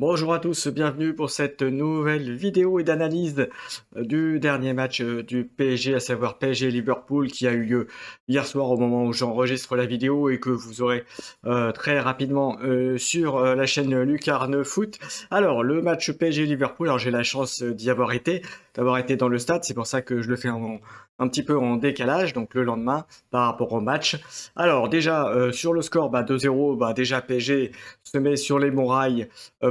Bonjour à tous, bienvenue pour cette nouvelle vidéo et d'analyse du dernier match du PSG, à savoir PSG-Liverpool, qui a eu lieu hier soir au moment où j'enregistre la vidéo et que vous aurez très rapidement sur la chaîne Lucarne Foot. Alors, le match PSG-Liverpool, alors j'ai la chance d'avoir été dans le stade, c'est pour ça que je le fais un petit peu en décalage, donc le lendemain par rapport au match. Alors déjà, sur le score, 2-0, déjà PSG se met sur les bons rails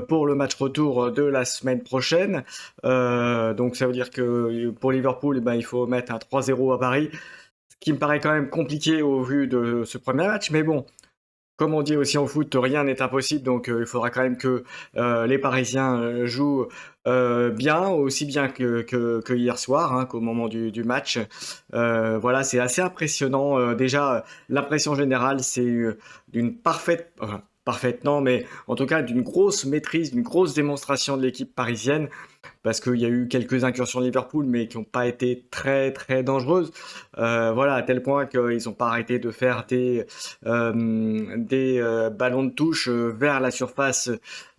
pour le match retour de la semaine prochaine. Donc ça veut dire que pour Liverpool, il faut mettre un 3-0 à Paris, ce qui me paraît quand même compliqué au vu de ce premier match. Mais bon, comme on dit aussi en foot, rien n'est impossible, donc il faudra quand même que les Parisiens jouent bien, aussi bien que hier soir, hein, qu'au moment du match. Voilà, c'est assez impressionnant. Déjà, l'impression générale, c'est d'une parfaite, enfin, parfaite non, mais en tout cas d'une grosse maîtrise, d'une grosse démonstration de l'équipe parisienne parce qu'il y a eu quelques incursions de Liverpool, mais qui n'ont pas été très très dangereuses. Voilà, à tel point qu'ils n'ont pas arrêté de faire des ballons de touche vers la surface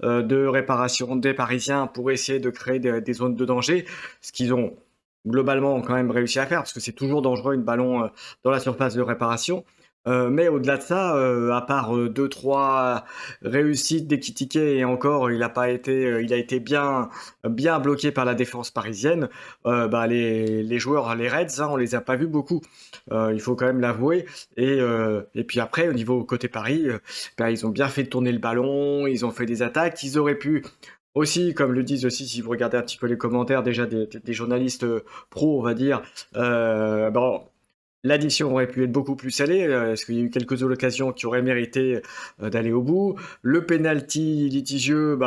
de réparation des Parisiens pour essayer de créer des zones de danger, ce qu'ils ont globalement quand même réussi à faire, parce que c'est toujours dangereux une ballon dans la surface de réparation. Mais au-delà de ça, à part 2-3 réussites d'Ekitike et encore, il a été bien bloqué par la défense parisienne. Les joueurs, les Reds, hein, on les a pas vus beaucoup. Il faut quand même l'avouer. Et puis après, au niveau côté Paris, ils ont bien fait tourner le ballon, ils ont fait des attaques, ils auraient pu aussi, comme le disent aussi, si vous regardez un petit peu les commentaires déjà des journalistes pros, on va dire, bon, l'addition aurait pu être beaucoup plus salée, parce qu'il y a eu quelques occasions qui auraient mérité d'aller au bout. Le penalty litigieux,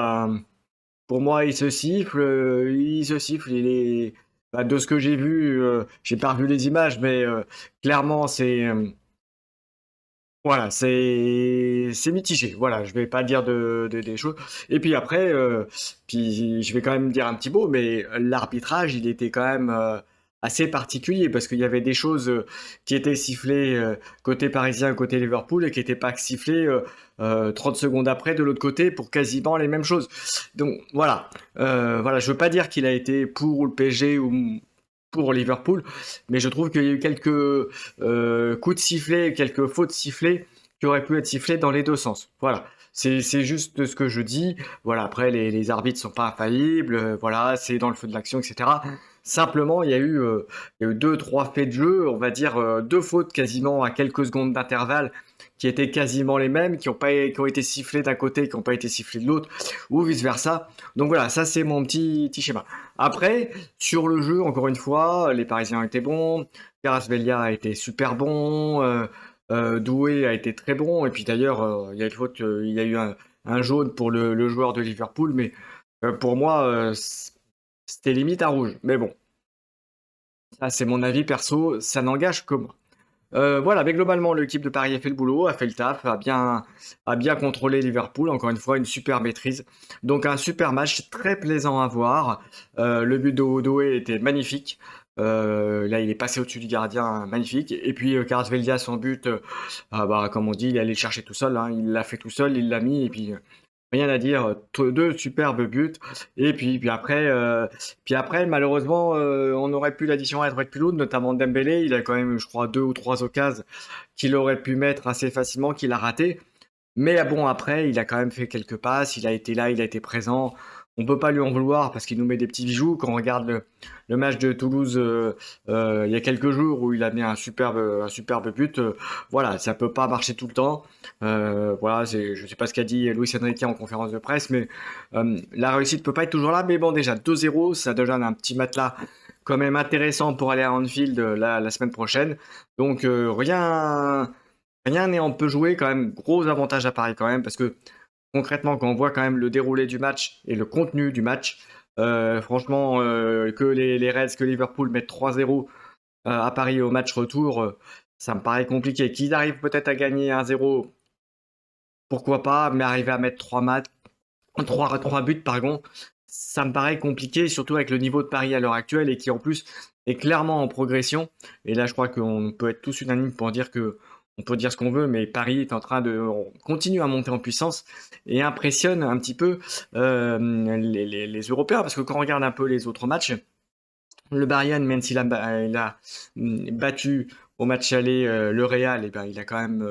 pour moi, il se siffle. De ce que j'ai vu, j'ai pas revu les images, mais clairement, voilà, c'est mitigé. Voilà, je vais pas dire des choses. Et puis après, puis je vais quand même dire un petit mot, mais l'arbitrage, il était quand même assez particulier parce qu'il y avait des choses qui étaient sifflées côté parisien, côté Liverpool, et qui n'étaient pas sifflées 30 secondes après de l'autre côté pour quasiment les mêmes choses. Donc voilà, voilà, je veux pas dire qu'il a été pour le PSG ou pour Liverpool, mais je trouve qu'il y a eu quelques coups de sifflet, quelques fautes sifflées qui auraient pu être sifflées dans les deux sens. Voilà, c'est juste ce que je dis. Voilà, après les arbitres sont pas infaillibles, voilà, c'est dans le feu de l'action, etc. Simplement, il y a eu deux, trois faits de jeu, on va dire deux fautes quasiment à quelques secondes d'intervalle qui étaient quasiment les mêmes, qui ont été sifflés d'un côté, qui n'ont pas été sifflés de l'autre, ou vice versa. Donc voilà, ça c'est mon petit schéma. Après, sur le jeu, encore une fois, les Parisiens étaient bons, Kvaratskhelia a été super bon, Doué a été très bon, et puis d'ailleurs, il y a une faute, il y a eu un jaune pour le joueur de Liverpool, mais pour moi, c'était limite un rouge. Mais bon, ça c'est mon avis perso, ça n'engage que moi. Voilà, mais globalement, l'équipe de Paris a fait le boulot, a fait le taf, a bien contrôlé Liverpool. Encore une fois, une super maîtrise. Donc un super match, très plaisant à voir. Le but de Doué était magnifique. Là, il est passé au-dessus du gardien, magnifique. Et puis Kvaratskhelia, son but, comme on dit, il est allé le chercher tout seul, hein. Il l'a fait tout seul, il l'a mis, et puis rien à dire. Deux superbes buts. Et puis après, malheureusement, on aurait pu l'addition être plus lourde, notamment Dembélé. Il a quand même, je crois, deux ou trois occasions qu'il aurait pu mettre assez facilement, qu'il a raté. Mais bon, après, il a quand même fait quelques passes, il a été là, il a été présent. On peut pas lui en vouloir parce qu'il nous met des petits bijoux. Quand on regarde le match de Toulouse il y a quelques jours où il a mis un superbe but, voilà, ça peut pas marcher tout le temps. Voilà, je sais pas ce qu'a dit Luis Enrique en conférence de presse, mais la réussite peut pas être toujours là. Mais bon, déjà 2-0, ça donne un petit matelas quand même intéressant pour aller à Anfield la semaine prochaine. Donc rien n'est on peut jouer quand même, gros avantage à Paris quand même, parce que concrètement, quand on voit quand même le déroulé du match et le contenu du match, franchement, que les Reds, que Liverpool mettent 3-0 à Paris au match retour, ça me paraît compliqué. Qu'ils arrivent peut-être à gagner 1-0, pourquoi pas, mais arriver à mettre 3 buts, pardon, ça me paraît compliqué, surtout avec le niveau de Paris à l'heure actuelle et qui en plus est clairement en progression. Et là, je crois qu'on peut être tous unanimes pour dire que on peut dire ce qu'on veut, mais Paris est en train de continue à monter en puissance et impressionne un petit peu, les Européens. Parce que quand on regarde un peu les autres matchs, le Bayern, même s'il a battu au match aller, le Real, et ben, il a quand même,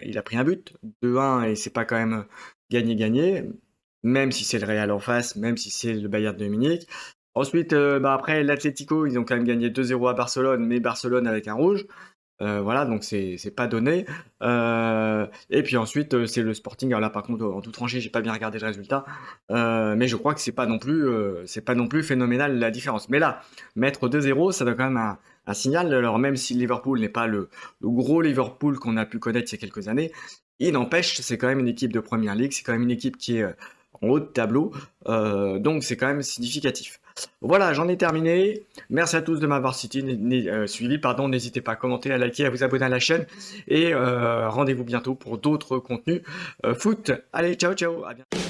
il a pris un but, 2-1 et c'est pas quand même gagné, même si c'est le Real en face, même si c'est le Bayern de Munich. Ensuite, bah, après l'Atlético, ils ont quand même gagné 2-0 à Barcelone, mais Barcelone avec un rouge. Voilà, donc c'est pas donné. Et puis ensuite, c'est le Sporting. Alors là, par contre, en toute franchise, j'ai pas bien regardé le résultat, mais je crois que c'est pas non plus phénoménal la différence. Mais là, mettre 2-0, ça donne quand même un signal. Alors même si Liverpool n'est pas le gros Liverpool qu'on a pu connaître il y a quelques années, il n'empêche, c'est quand même une équipe de Première Ligue, c'est quand même une équipe qui est en haut de tableau, donc c'est quand même significatif. Voilà, j'en ai terminé. Merci à tous de m'avoir suivi. Pardon, n'hésitez pas à commenter, à liker, à vous abonner à la chaîne. Et rendez-vous bientôt pour d'autres contenus foot. Allez, ciao, ciao. À bientôt.